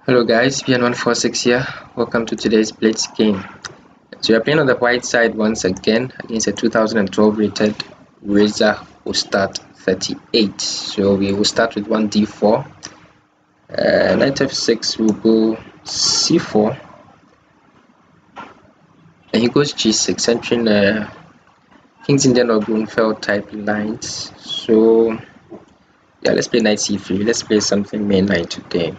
Hello guys, PN146 here. Welcome to today's Blitz game. So we are playing on the white side once again against a 2012 rated rezaostad38. So we will start with one d4. Knight f6 will go c4. And he goes g6, entering King's Indian or Grunfeld type lines. So yeah, let's play knight c3. Let's play something main knight today.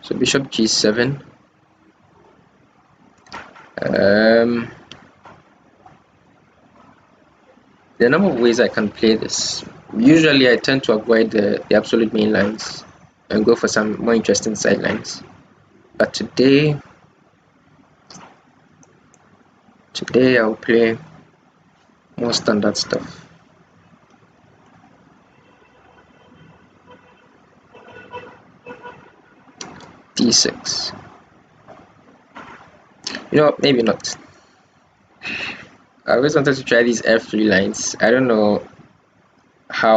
So bishop g7. There are a number of ways I can play this. Usually I tend to avoid the absolute main lines and go for some more interesting side lines. But today I'll play more standard stuff. d6. You know, maybe not. I always wanted to try these f3 lines. I don't know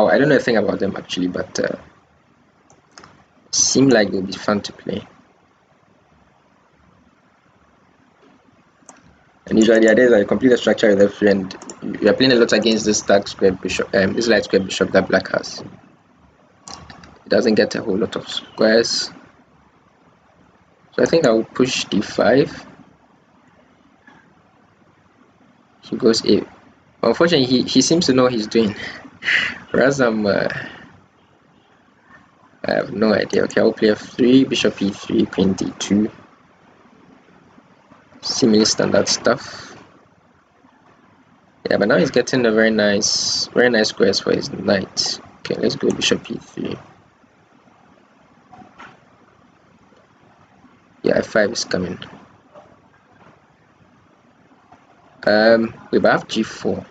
anything about them actually, but seem like they'll be fun to play. And usually there's a complete structure with f3, and you are playing a lot against this dark square bishop, this light square bishop that black has. It doesn't get a whole lot of squares. So I think I will push d5. He goes a. Unfortunately, he seems to know what he's doing. Whereas I have no idea. Okay, I'll play f3, bishop e3, queen d2. Similar standard stuff. Yeah, but now he's getting a very nice squares for his knight. Okay, let's go bishop e3. Yeah, f5 is coming. We have g4.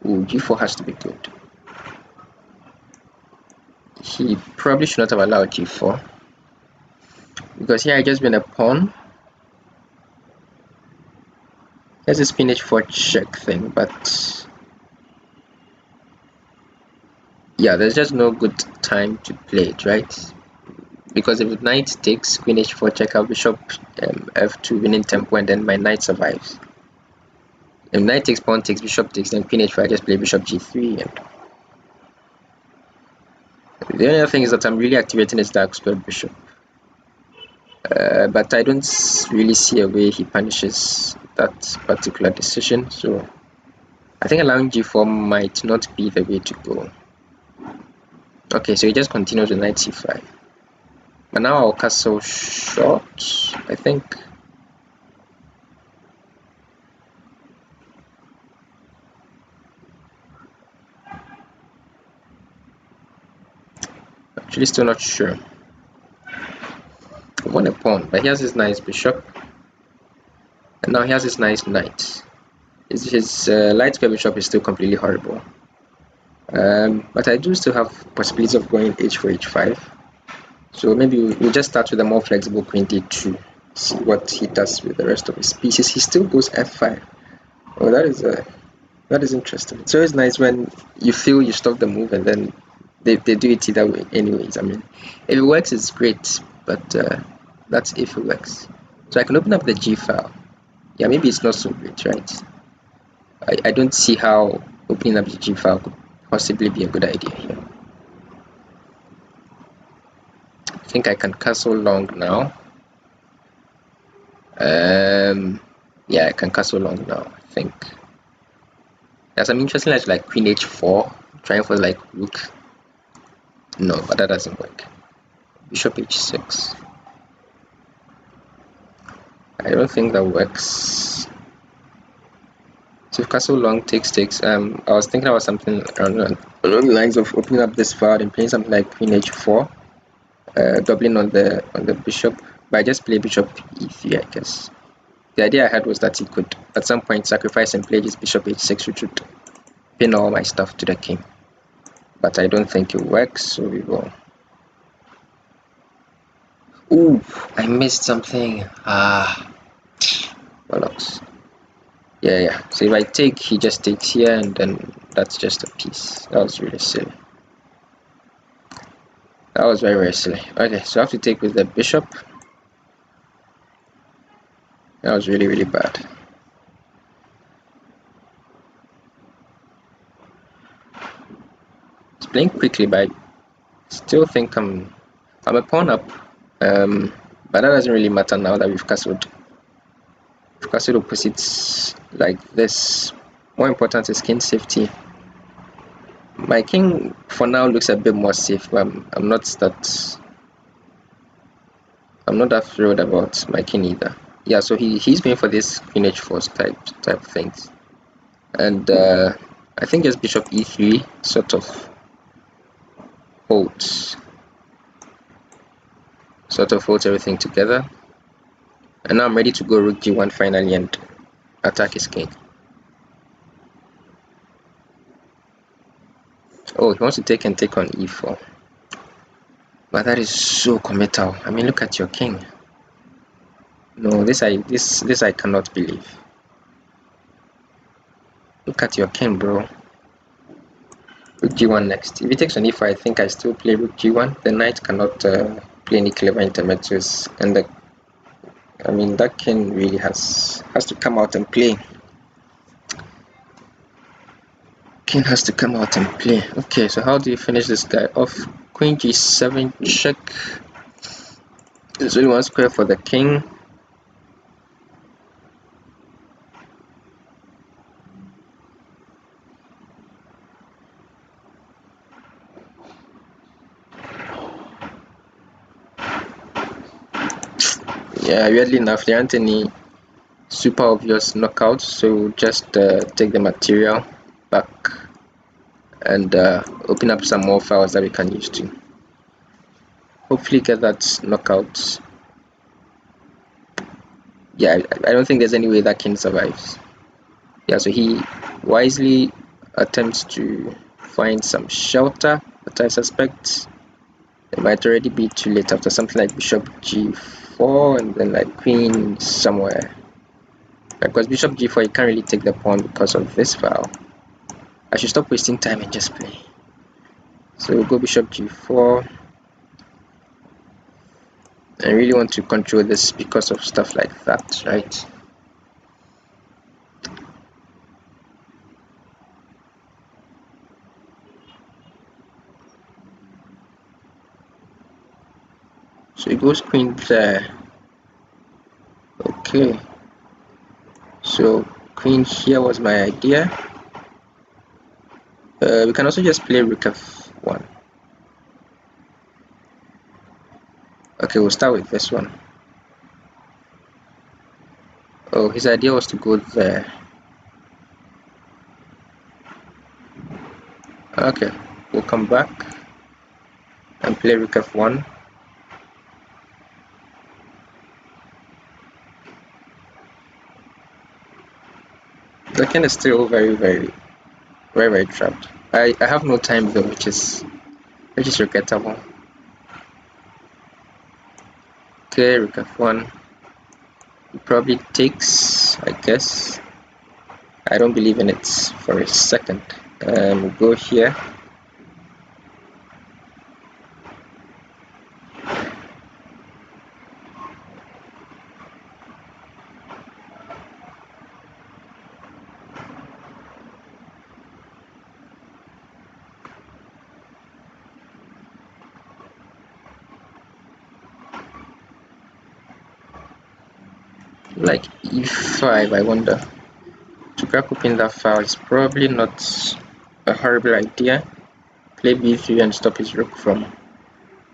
Ooh, g4 has to be good. He probably should not have allowed g4, because here I just been a pawn. There's this queen h4 check thing, but yeah, there's just no good time to play it, right? Because if knight takes, queen h4 check out, bishop f2 winning tempo, and then my knight survives. If knight takes, pawn takes, bishop takes, then queen h4, I just play bishop g3. And the only other thing is that I'm really activating his dark square bishop. But I don't really see a way he punishes that particular decision, so I think allowing g4 might not be the way to go. Okay, so he just continues with knight c5. But now I'll castle short, I think. Actually, still not sure. I want a pawn, but he has this nice bishop, and now he has this nice knight. His light square bishop is still completely horrible. But I do still have possibilities of going h4, h5. So maybe we'll just start with a more flexible queen d2. See what he does with the rest of his pieces. He still goes f5. Oh, that is interesting. It's always nice when you feel you stop the move and then they do it either way anyways. I mean, if it works, it's great, but that's if it works. So I can open up the g file. Yeah, maybe it's not so great, right? I don't see how opening up the g file could possibly be a good idea here. I think I can castle long now. Yeah, I can castle long now, I think. There's some interesting like queen h4, trying for like rook. No, but that doesn't work. Bishop h6. I don't think that works. So if castle long takes. I was thinking about something along the lines of opening up this file and playing something like queen h4, doubling on the bishop. But I just play bishop e3, I guess. The idea I had was that he could at some point sacrifice and play this bishop h6, which would pin all my stuff to the king. But I don't think it works, so we will. Ooh, I missed something. Bollocks. Yeah. So if I take, he just takes here, and then that's just a piece. That was really silly. That was very, very silly. Okay, so I have to take with the bishop. That was really, really bad. It's playing quickly, but I still think I'm a pawn up. But that doesn't really matter now that we've castled. We've castled opposites like this. More important is king safety. My king for now looks a bit more safe, but I'm not that thrilled about my king either. Yeah, so he's going for this queen h4 type things, and I think just bishop e3 sort of holds everything together. And now I'm ready to go rook g1 finally and attack his king. Oh, he wants to take on e4. But that is so committal. I mean, look at your king. No, this I cannot believe. Look at your king, bro. Rook g1 next. If he takes on e4, I think I still play rook g1. The knight cannot play any clever intermezzo's, and I mean that king really has to come out and play. King has to come out and play. Okay, so how do you finish this guy off? Queen g7 check. There's only one square for the king. Yeah, weirdly enough, there aren't any super obvious knockouts, so we'll just take the material back and open up some more files that we can use to hopefully get that knockout. Yeah, I don't think there's any way that king survives. Yeah, so he wisely attempts to find some shelter, but I suspect it might already be too late after something like bishop g4 and then like queen somewhere. Because bishop g4, you can't really take the pawn because of this file. I should stop wasting time and just play. So we'll go bishop g4. I really want to control this because of stuff like that, right? So it goes queen there. Okay. So queen here was my idea. We can also just play rook f1. Okay, we'll start with this one. Oh, his idea was to go there. Okay, we'll come back and play rook f1. The king is still very trapped. I have no time though, which is regrettable. Okay, rook f1. It probably takes, I guess. I don't believe in it for a second. We'll go here. Like e5, I wonder. To crack open that file is probably not a horrible idea. Play b3 and stop his rook from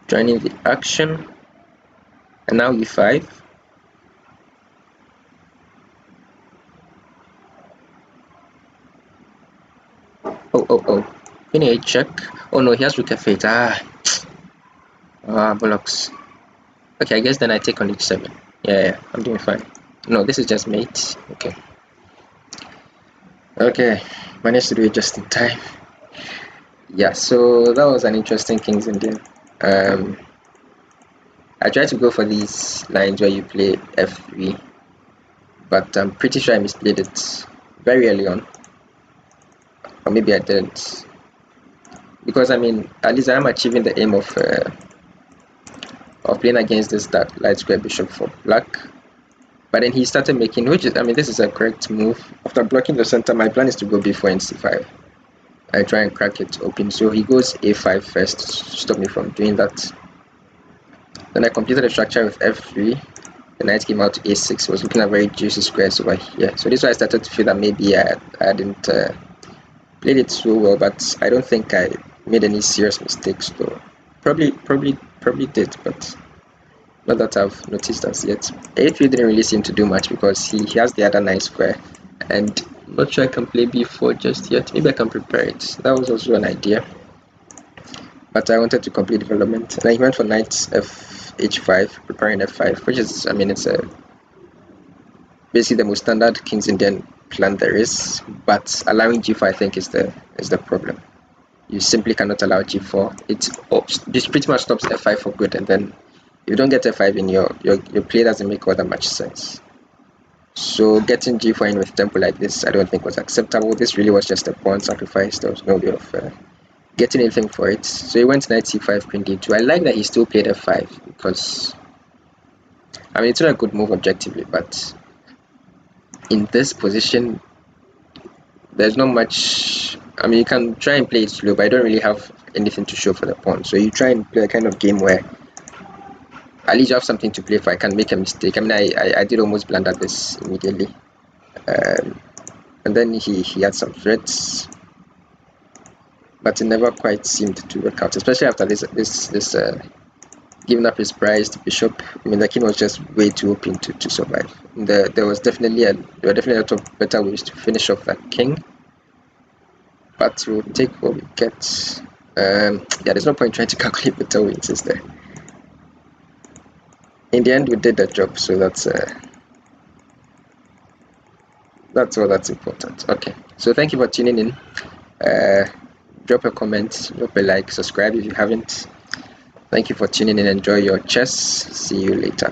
joining the action. And now e5. Oh. Queen a check. Oh no, he has rook f8. Bullocks. Okay, I guess then I take on h7. Yeah, I'm doing fine. No, this is just mate. Okay, managed to do it just in time. Yeah, so that was an interesting King's Indian. I tried to go for these lines where you play f3, but I'm pretty sure I misplayed it very early on, or maybe I didn't, because I mean, at least I am achieving the aim of of playing against this dark light square bishop for black. But then he started making, which is, I mean, this is a correct move. After blocking the center, my plan is to go b4 and c5. I try and crack it open. So he goes a5 first to stop me from doing that. Then I completed the structure with f3. The knight came out to a6. Was looking at very juicy squares over here. So this is why I started to feel that maybe I didn't played it so well, but I don't think I made any serious mistakes though. Probably did, but not that I've noticed as yet. A3 didn't really seem to do much because he has the other nice square, and I'm not sure I can play b4 just yet. Maybe I can prepare it. That was also an idea, but I wanted to complete development. And I went for knight h5, preparing f5, which is, I mean, it's basically the most standard King's Indian plan there is, but allowing g4 I think is the problem. You simply cannot allow g4. This pretty much stops f5 for good, and then if you don't get f5 in your play doesn't make all that much sense. So getting g4 in with tempo like this I don't think was acceptable. This really was just a pawn sacrifice. There was no way of getting anything for it. So he went knight c5, queen d2. I like that he still played f5 because, I mean, it's not a good move objectively, but in this position there's not much. I mean, you can try and play it slow, but I don't really have anything to show for the pawn. So you try and play a kind of game where at least you have something to play for. I can make a mistake. I mean, I did almost blunder this immediately, and then he had some threats, but it never quite seemed to work out, especially after this giving up his prized bishop. I mean, the king was just way too open to survive. There were definitely a lot of better ways to finish off that king, but we'll take what we get. Yeah, there's no point trying to calculate better wins, is there? In the end, we did the job, so that's all that's important. Okay, so thank you for tuning in. Drop a comment, drop a like, subscribe if you haven't. Thank you for tuning in. Enjoy your chess. See you later.